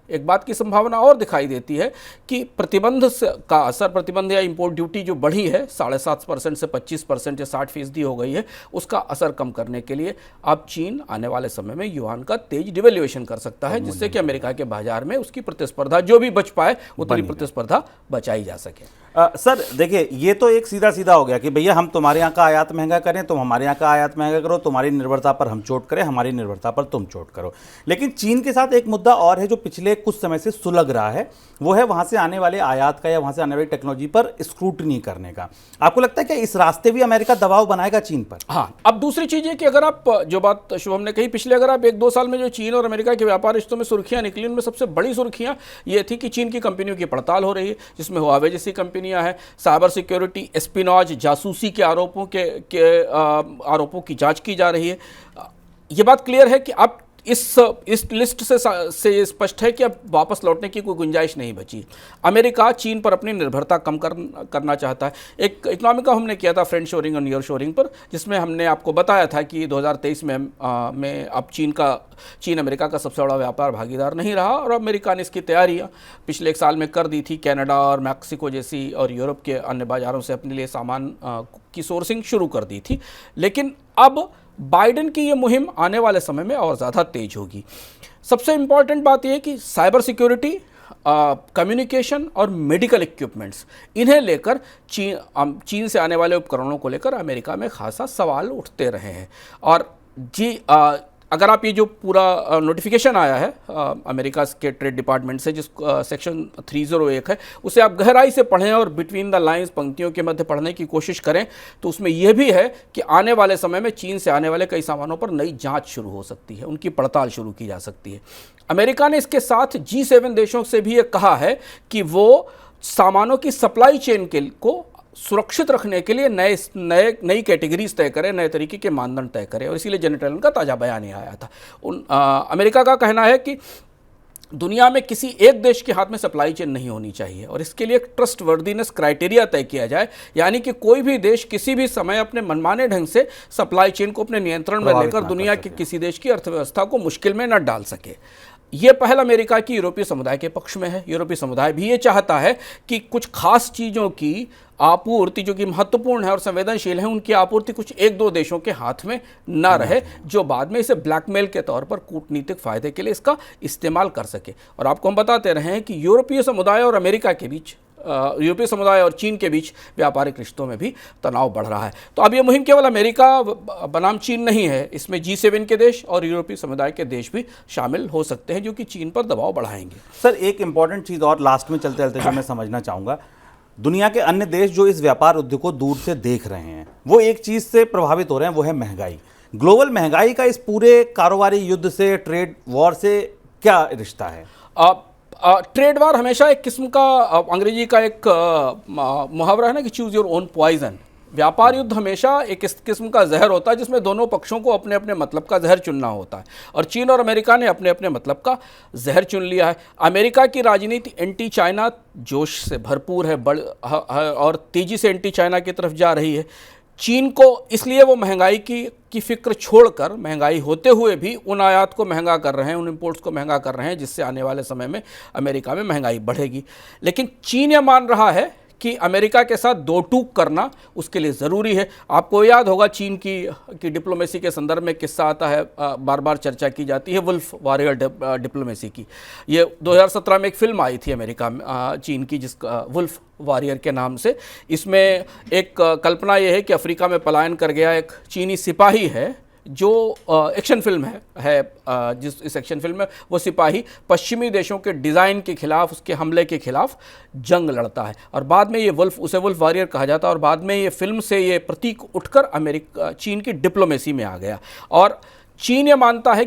एक बात की संभावना और दिखाई देती है कि प्रतिबंध का असर, प्रतिबंध या इंपोर्ट ड्यूटी जो बढ़ी है 7.5% से 25% या 60% हो गई है, उसका असर कम करने के लिए अब चीन आने वाले समय में युआन का तेज डिवैल्यूएशन कर सकता है, जिससे कि अमेरिका के बाजार में उसकी प्रतिस्पर्धा जो भी बच पाए उतनी प्रतिस्पर्धा बचाई जा सके। सर देखिए, ये तो एक सीधा सीधा हो गया कि भैया हम तुम्हारे यहाँ का आयात महंगा करें, तुम हमारे यहाँ का आयात महंगा करो, तुम्हारी निर्भरता पर हम चोट करें, हमारी निर्भरता पर तुम चोट करो। लेकिन चीन के साथ एक मुद्दा और है जो पिछले कुछ समय से सुलग रहा है, वो है वहाँ से आने वाले आयात का या वहाँ से आने वाली टेक्नोलॉजी पर स्क्रूटनी करने का। आपको लगता है कि इस रास्ते भी अमेरिका दबाव बनाएगा चीन पर? हाँ, अब दूसरी चीज़ है कि अगर आप, जो बात शुभम ने कही, पिछले अगर आप 1-2 साल में जो चीन और अमेरिका के व्यापार रिश्तों में सुर्खियाँ निकली, उनमें सबसे बड़ी सुर्खियाँ ये थी कि चीन की कंपनियों की पड़ताल हो रही है, जिसमें हुआवे जैसी कंपनियाँ हैं, साइबर सिक्योरिटी, एस्पिनॉज, जासूसी के आरोपों की जांच की जा रही है। ये बात क्लियर है कि अब इस लिस्ट से स्पष्ट है कि अब वापस लौटने की कोई गुंजाइश नहीं बची। अमेरिका चीन पर अपनी निर्भरता कम करना चाहता है। एक इकोनॉमिका हमने किया था फ्रेंड शोरिंग और नियर शोरिंग पर, जिसमें हमने आपको बताया था कि 2023 में अब चीन अमेरिका का सबसे बड़ा व्यापार भागीदार नहीं रहा, और अमेरिका ने इसकी तैयारियां पिछले 1 साल में कर दी थी। कनाडा और मैक्सिको जैसी और यूरोप के अन्य बाज़ारों से अपने लिए सामान की सोर्सिंग शुरू कर दी थी। लेकिन अब बाइडेन की ये मुहिम आने वाले समय में और ज़्यादा तेज होगी। सबसे इम्पॉर्टेंट बात यह है कि साइबर सिक्योरिटी, कम्युनिकेशन और मेडिकल इक्विपमेंट्स, इन्हें लेकर चीन से आने वाले उपकरणों को लेकर अमेरिका में खासा सवाल उठते रहे हैं। और अगर आप ये जो पूरा नोटिफिकेशन आया है अमेरिका के ट्रेड डिपार्टमेंट से, जिस सेक्शन 301 है, उसे आप गहराई से पढ़ें और बिटवीन द लाइंस, पंक्तियों के मध्य पढ़ने की कोशिश करें, तो उसमें यह भी है कि आने वाले समय में चीन से आने वाले कई सामानों पर नई जांच शुरू हो सकती है, उनकी पड़ताल शुरू की जा सकती है। अमेरिका ने इसके साथ G7 देशों से भी ये कहा है कि वो सामानों की सप्लाई चेन को सुरक्षित रखने के लिए नई कैटेगरीज तय करें, नए तरीके के मानदंड तय करें। और इसीलिए जेनेट येलेन का ताज़ा बयान आया था। अमेरिका का कहना है कि दुनिया में किसी एक देश के हाथ में सप्लाई चेन नहीं होनी चाहिए, और इसके लिए एक ट्रस्ट वर्दीनेस क्राइटेरिया तय किया जाए, यानी कि कोई भी देश किसी भी समय अपने मनमाने ढंग से सप्लाई चेन को अपने नियंत्रण में लेकर दुनिया के किसी देश की अर्थव्यवस्था को मुश्किल में न डाल सके। ये पहल अमेरिका की यूरोपीय समुदाय के पक्ष में है। यूरोपीय समुदाय भी ये चाहता है कि कुछ खास चीज़ों की आपूर्ति जो कि महत्वपूर्ण है और संवेदनशील है, उनकी आपूर्ति कुछ एक दो देशों के हाथ में ना रहे, जो बाद में इसे ब्लैकमेल के तौर पर कूटनीतिक फायदे के लिए इसका इस्तेमाल कर सके। और आपको हम बताते रहे हैं कि यूरोपीय समुदाय और अमेरिका के बीच, यूरोपीय समुदाय और चीन के बीच व्यापारिक रिश्तों में भी तनाव बढ़ रहा है। तो अब ये मुहिम केवल अमेरिका बनाम चीन नहीं है, इसमें G7 के देश और यूरोपीय समुदाय के देश भी शामिल हो सकते हैं, जो कि चीन पर दबाव बढ़ाएंगे। सर, एक इंपॉर्टेंट चीज़ और लास्ट में चलते चलते जो मैं समझना चाहूँगा, दुनिया के अन्य देश जो इस व्यापार उद्योग को दूर से देख रहे हैं, वो एक चीज़ से प्रभावित हो रहे हैं, वो है महंगाई। ग्लोबल महंगाई का इस पूरे कारोबारी युद्ध से, ट्रेड वॉर से क्या रिश्ता है? ट्रेड वार हमेशा एक किस्म का, अंग्रेजी का एक मुहावरा है ना कि चूज योर ओन पॉइजन। व्यापार युद्ध हमेशा एक इस किस्म का जहर होता है जिसमें दोनों पक्षों को अपने अपने मतलब का जहर चुनना होता है, और चीन और अमेरिका ने अपने अपने मतलब का जहर चुन लिया है। अमेरिका की राजनीति एंटी चाइना जोश से भरपूर है, और तेज़ी से एंटी चाइना की तरफ जा रही है। चीन को इसलिए वो महंगाई की फिक्र छोड़कर, महंगाई होते हुए भी उन आयात को महंगा कर रहे हैं, उन इंपोर्ट्स को महंगा कर रहे हैं, जिससे आने वाले समय में अमेरिका में महंगाई बढ़ेगी। लेकिन चीन यह मान रहा है कि अमेरिका के साथ दो टूक करना उसके लिए ज़रूरी है। आपको याद होगा चीन की डिप्लोमेसी के संदर्भ में किस्सा आता है, बार बार चर्चा की जाती है वुल्फ वॉरियर डिप्लोमेसी की। ये 2017 में एक फिल्म आई थी अमेरिका में, चीन की, जिस वुल्फ वॉरियर के नाम से। इसमें एक कल्पना ये है कि अफ्रीका में पलायन कर गया एक चीनी सिपाही है, जो एक्शन फिल्म है जिस इस एक्शन फिल्म में वो सिपाही पश्चिमी देशों के डिज़ाइन के खिलाफ, उसके हमले के खिलाफ जंग लड़ता है, और बाद में ये उसे वुल्फ वॉरियर कहा जाता है, और बाद में ये फिल्म से ये प्रतीक उठकर चीन की डिप्लोमेसी में आ गया। और चीन ये मानता है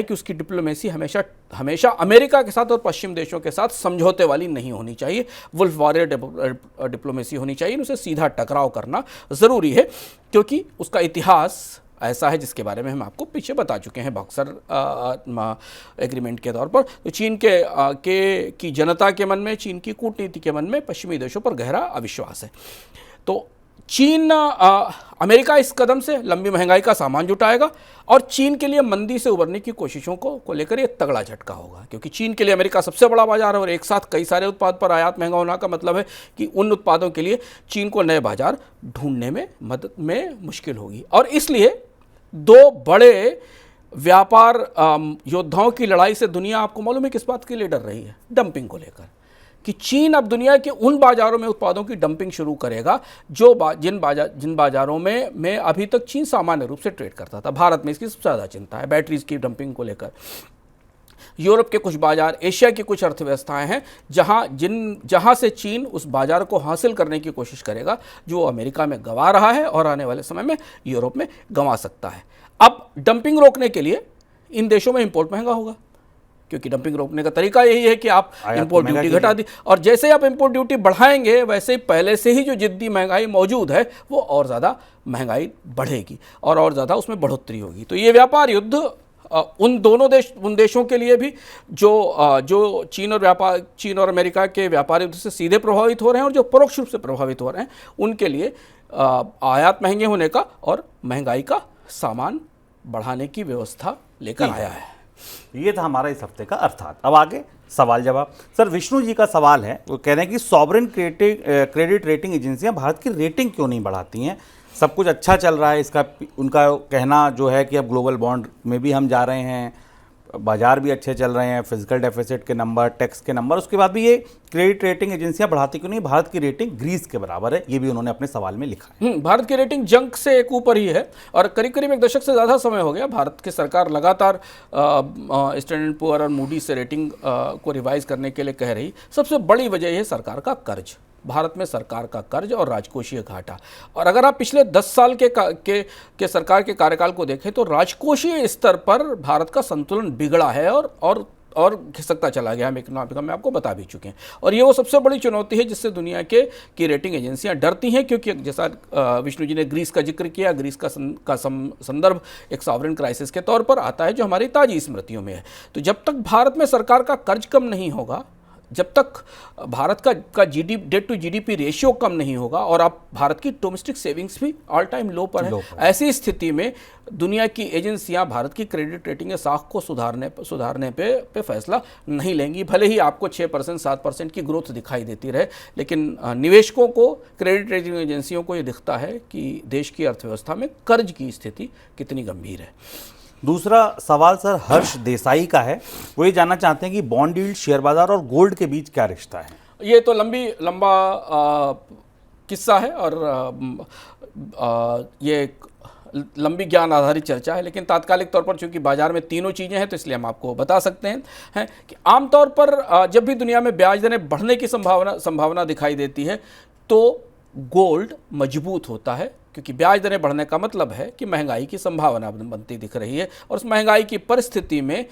कि उसकी डिप्लोमेसी हमेशा अमेरिका के साथ और पश्चिम देशों के साथ समझौते वाली नहीं होनी चाहिए, वुल्फ वॉरियर डिप्लोमेसी होनी चाहिए। उसे सीधा टकराव करना ज़रूरी है, क्योंकि उसका इतिहास ऐसा है जिसके बारे में हम आपको पीछे बता चुके हैं बॉक्सर एग्रीमेंट के तौर पर। तो चीन की जनता के मन में, चीन की कूटनीति के मन में पश्चिमी देशों पर गहरा अविश्वास है। तो चीन, अमेरिका इस कदम से लंबी महंगाई का सामान जुटाएगा, और चीन के लिए मंदी से उबरने की कोशिशों को लेकर ये तगड़ा झटका होगा, क्योंकि चीन के लिए अमेरिका सबसे बड़ा बाजार है, और एक साथ कई सारे उत्पाद पर आयात महंगा होना का मतलब है कि उन उत्पादों के लिए चीन को नए बाजार ढूंढने में मदद में मुश्किल होगी। और इसलिए दो बड़े व्यापार योद्धाओं की लड़ाई से दुनिया, आपको मालूम है किस बात के लिए डर रही है? डंपिंग को लेकर, कि चीन अब दुनिया के उन बाजारों में उत्पादों की डंपिंग शुरू करेगा जिन बाजारों में अभी तक चीन सामान्य रूप से ट्रेड करता था। भारत में इसकी सबसे ज़्यादा चिंता है बैटरीज की डंपिंग को लेकर। यूरोप के कुछ बाजार, एशिया की कुछ अर्थव्यवस्थाएं हैं जहां से चीन उस बाजार को हासिल करने की कोशिश करेगा जो अमेरिका में गंवा रहा है और आने वाले समय में यूरोप में गंवा सकता है। अब डंपिंग रोकने के लिए इन देशों में इंपोर्ट महंगा होगा, क्योंकि डंपिंग रोकने का तरीका यही है कि आप इंपोर्ट ड्यूटी घटा दी, और जैसे आप इंपोर्ट ड्यूटी बढ़ाएंगे वैसे ही पहले से ही जो जिद्दी महंगाई मौजूद है वो और ज़्यादा महंगाई बढ़ेगी और ज़्यादा उसमें बढ़ोतरी होगी। तो ये व्यापार युद्ध उन देशों के लिए भी जो चीन और अमेरिका के व्यापार युद्ध से सीधे प्रभावित हो रहे हैं और जो परोक्ष रूप से प्रभावित हो रहे हैं, उनके लिए आयात महंगे होने का और महंगाई का सामान बढ़ाने की व्यवस्था लेकर आया है। ये था हमारा इस हफ्ते का अर्थात। अब आगे सवाल जवाब। सर, विष्णु जी का सवाल है, वो कह रहे हैं कि सॉवरेन क्रेडिट रेटिंग एजेंसियां भारत की रेटिंग क्यों नहीं बढ़ाती हैं? सब कुछ अच्छा चल रहा है, उनका कहना जो है कि अब ग्लोबल बॉन्ड में भी हम जा रहे हैं, बाजार भी अच्छे चल रहे हैं, फिजिकल डेफिसिट के नंबर, टैक्स के नंबर, उसके बाद भी ये क्रेडिट रेटिंग एजेंसियां बढ़ाती क्यों नहीं? भारत की रेटिंग ग्रीस के बराबर है, ये भी उन्होंने अपने सवाल में लिखा है। भारत की रेटिंग जंक से एक ऊपर ही है, और करीब करीब एक दशक से ज़्यादा समय हो गया भारत की सरकार लगातार स्टैंडर्ड पुअर और मूडी से रेटिंग को रिवाइज करने के लिए कह रही। सबसे बड़ी वजह है सरकार का कर्ज, भारत में सरकार का कर्ज और राजकोषीय घाटा। और अगर आप पिछले 10 साल के सरकार के कार्यकाल को देखें तो राजकोषीय स्तर पर भारत का संतुलन बिगड़ा है और खिसकता चला गया। हम इकोनॉमिक में आपको बता भी चुके हैं, और ये वो सबसे बड़ी चुनौती है जिससे दुनिया की रेटिंग एजेंसियां डरती हैं, क्योंकि जैसा विष्णु जी ने ग्रीस का जिक्र किया, ग्रीस का संदर्भ एक सॉवरेन क्राइसिस के तौर पर आता है जो हमारी ताज़ी स्मृतियों में है। तो जब तक भारत में सरकार का कर्ज कम नहीं होगा, जब तक भारत का डेट टू जीडीपी रेशियो कम नहीं होगा और आप भारत की डोमेस्टिक सेविंग्स भी ऑल टाइम लो पर है, ऐसी स्थिति में दुनिया की एजेंसियां भारत की क्रेडिट रेटिंग के साख को सुधारने पे फैसला नहीं लेंगी। भले ही आपको 6% 7% की ग्रोथ दिखाई देती रहे, लेकिन निवेशकों को, क्रेडिट रेटिंग एजेंसियों को ये दिखता है कि देश की अर्थव्यवस्था में कर्ज की स्थिति कितनी गंभीर है। दूसरा सवाल सर हर्ष देसाई का है, वो ये जानना चाहते हैं कि बॉन्ड यील्ड, शेयर बाजार और गोल्ड के बीच क्या रिश्ता है। ये तो लंबा किस्सा है और ये एक लंबी ज्ञान आधारित चर्चा है, लेकिन तात्कालिक तौर पर चूंकि बाजार में तीनों चीज़ें हैं तो इसलिए हम आपको बता सकते हैं कि आमतौर पर जब भी दुनिया में ब्याज दरें बढ़ने की संभावना दिखाई देती है तो गोल्ड मजबूत होता है, क्योंकि ब्याज दरें बढ़ने का मतलब है कि महंगाई की संभावना बनती दिख रही है और उस महंगाई की परिस्थिति में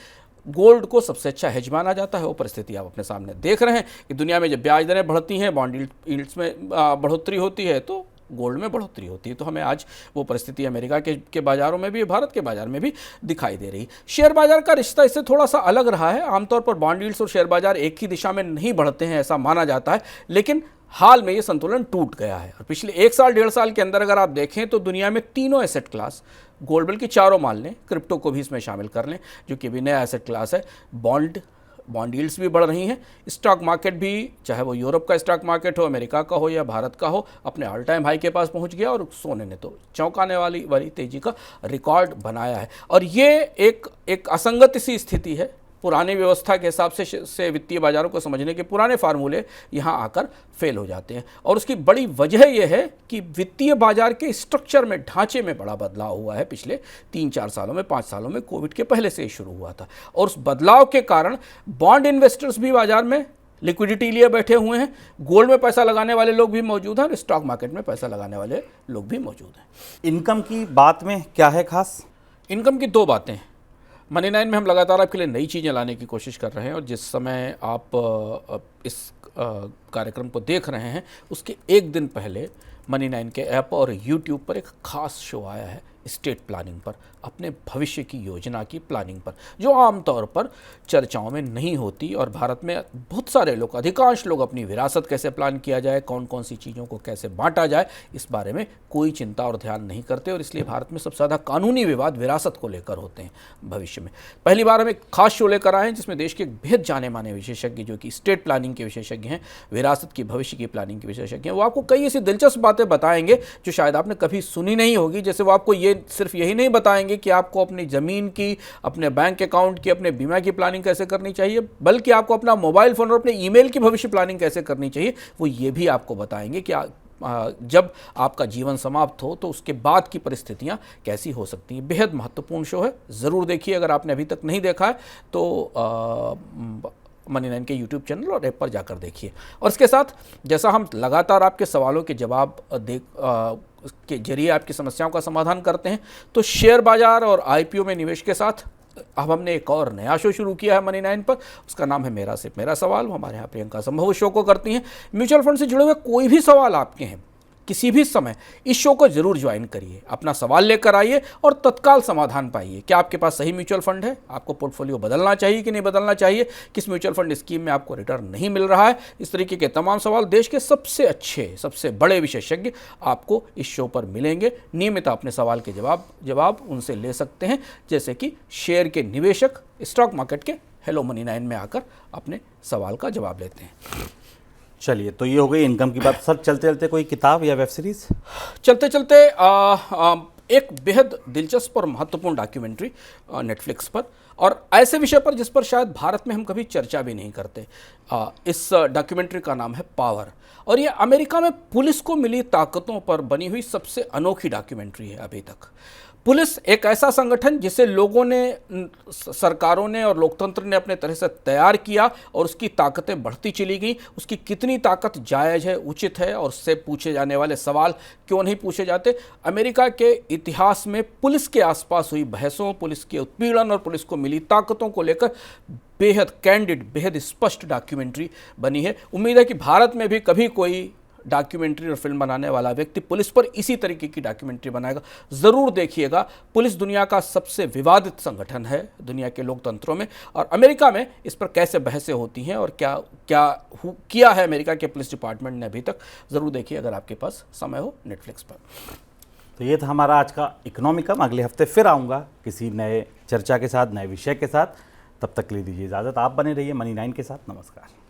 गोल्ड को सबसे अच्छा हेज माना जाता है। वो परिस्थिति आप अपने सामने देख रहे हैं कि दुनिया में जब ब्याज दरें बढ़ती हैं, बॉन्ड यील्ड्स में बढ़ोतरी होती है तो गोल्ड में बढ़ोतरी होती है। तो हमें आज वो परिस्थिति अमेरिका के बाजारों में भी, भारत के बाजार में भी दिखाई दे रही। शेयर बाजार का रिश्ता इससे थोड़ा सा अलग रहा है। आमतौर पर बॉन्ड यील्ड्स और शेयर बाजार एक ही दिशा में नहीं बढ़ते हैं ऐसा माना जाता है, लेकिन हाल में ये संतुलन टूट गया है और पिछले 1 साल 1.5 साल के अंदर अगर आप देखें तो दुनिया में तीनों एसेट क्लास, गोल्ड बल्कि चारों मान लें, क्रिप्टो को भी इसमें शामिल कर लें जो कि भी नया एसेट क्लास है, बॉन्ड यील्ड्स भी बढ़ रही हैं। स्टॉक मार्केट भी, चाहे वो यूरोप का स्टॉक मार्केट हो, अमेरिका का हो या भारत का हो, अपने ऑल टाइम हाई के पास पहुंच गया और सोने ने तो चौंकाने वाली तेजी का रिकॉर्ड बनाया है। और ये एक असंगत सी स्थिति है। पुरानी व्यवस्था के हिसाब से वित्तीय बाजारों को समझने के पुराने फार्मूले यहाँ आकर फेल हो जाते हैं और उसकी बड़ी वजह यह है कि वित्तीय बाजार के स्ट्रक्चर में, ढांचे में बड़ा बदलाव हुआ है पिछले 3-4 सालों में, 5 सालों में। कोविड के पहले से ही शुरू हुआ था और उस बदलाव के कारण बॉन्ड इन्वेस्टर्स भी बाजार में लिक्विडिटी लिए बैठे हुए हैं, गोल्ड में पैसा लगाने वाले लोग भी मौजूद हैं और स्टॉक मार्केट में पैसा लगाने वाले लोग भी मौजूद हैं। इनकम की बात में क्या है खास? इनकम की 2 बातें। मनी 9 में हम लगातार आपके लिए नई चीज़ें लाने की कोशिश कर रहे हैं और जिस समय आप इस कार्यक्रम को देख रहे हैं उसके 1 दिन पहले मनी 9 के ऐप और यूट्यूब पर एक खास शो आया है स्टेट प्लानिंग पर, अपने भविष्य की योजना की प्लानिंग पर, जो आमतौर पर चर्चाओं में नहीं होती। और भारत में बहुत सारे लोग, अधिकांश लोग अपनी विरासत कैसे प्लान किया जाए, कौन कौन सी चीज़ों को कैसे बांटा जाए, इस बारे में कोई चिंता और ध्यान नहीं करते और इसलिए भारत में सबसे ज़्यादा कानूनी विवाद विरासत को लेकर होते हैं भविष्य में। पहली बार हम एक खास शो लेकर आए हैं जिसमें देश के बेहद जाने माने विशेषज्ञ, जो कि स्टेट प्लानिंग के विशेषज्ञ हैं, विरासत की, भविष्य की प्लानिंग के विशेषज्ञ हैं, वो आपको कई ऐसी दिलचस्प बातें बताएंगे जो शायद आपने कभी सुनी नहीं होगी। जैसे वो आपको ये सिर्फ यही नहीं बताएंगे कि आपको अपनी ज़मीन की, अपने बैंक अकाउंट की, अपने बीमा की प्लानिंग कैसे करनी चाहिए, बल्कि आपको अपना मोबाइल फ़ोन और अपने ईमेल की भविष्य प्लानिंग कैसे करनी चाहिए, वो ये भी आपको बताएंगे कि जब आपका जीवन समाप्त हो तो उसके बाद की परिस्थितियां कैसी हो सकती हैं। बेहद महत्वपूर्ण शो है, ज़रूर देखिए। अगर आपने अभी तक नहीं देखा है तो मनी 9 के यूट्यूब चैनल और ऐप पर जाकर देखिए। और इसके साथ जैसा हम लगातार आपके सवालों के जवाब के जरिए आपकी समस्याओं का समाधान करते हैं, तो शेयर बाजार और आईपीओ में निवेश के साथ अब हमने एक और नया शो शुरू किया है मनी 9 पर। उसका नाम है मेरा सिर्फ मेरा सवाल। वो हमारे यहाँ प्रियंका संभव शो को करती हैं। म्यूचुअल फंड से जुड़े हुए कोई भी सवाल आपके हैं किसी भी समय, इस शो को जरूर ज्वाइन करिए, अपना सवाल लेकर आइए और तत्काल समाधान पाइए। क्या आपके पास सही म्यूचुअल फंड है, आपको पोर्टफोलियो बदलना चाहिए कि नहीं बदलना चाहिए, किस म्यूचुअल फंड स्कीम में आपको रिटर्न नहीं मिल रहा है, इस तरीके के तमाम सवाल देश के सबसे अच्छे, सबसे बड़े विशेषज्ञ आपको इस शो पर मिलेंगे। नियमित अपने सवाल के जवाब उनसे ले सकते हैं, जैसे कि शेयर के निवेशक स्टॉक मार्केट के हेलो मनी 9 में आकर अपने सवाल का जवाब लेते हैं। चलिए, तो ये हो गई इनकम की बात। सर चलते चलते कोई किताब या वेब सीरीज? चलते चलते एक बेहद दिलचस्प और महत्वपूर्ण डॉक्यूमेंट्री नेटफ्लिक्स पर, और ऐसे विषय पर जिस पर शायद भारत में हम कभी चर्चा भी नहीं करते। इस डॉक्यूमेंट्री का नाम है पावर, और ये अमेरिका में पुलिस को मिली ताकतों पर बनी हुई सबसे अनोखी डॉक्यूमेंट्री है अभी तक। पुलिस एक ऐसा संगठन जिसे लोगों ने, सरकारों ने और लोकतंत्र ने अपने तरह से तैयार किया और उसकी ताकतें बढ़ती चली गई। उसकी कितनी ताकत जायज़ है, उचित है, और उससे पूछे जाने वाले सवाल क्यों नहीं पूछे जाते। अमेरिका के इतिहास में पुलिस के आसपास हुई बहसों, पुलिस के उत्पीड़न और पुलिस को मिली ताकतों को लेकर बेहद कैंडिड, बेहद स्पष्ट डॉक्यूमेंट्री बनी है। उम्मीद है कि भारत में भी कभी कोई डॉक्यूमेंट्री और फिल्म बनाने वाला व्यक्ति पुलिस पर इसी तरीके की डॉक्यूमेंट्री बनाएगा। ज़रूर देखिएगा। पुलिस दुनिया का सबसे विवादित संगठन है दुनिया के लोकतंत्रों में, और अमेरिका में इस पर कैसे बहसें होती हैं और क्या क्या किया है अमेरिका के पुलिस डिपार्टमेंट ने अभी तक, ज़रूर देखिए अगर आपके पास समय हो नेटफ्लिक्स पर। तो ये था हमारा आज का इकोनॉमिकम। अगले हफ्ते फिर आऊँगा किसी नए चर्चा के साथ, नए विषय के साथ। तब तक ले दीजिए इजाज़त। आप बने रहिए मनी 9 के साथ। नमस्कार।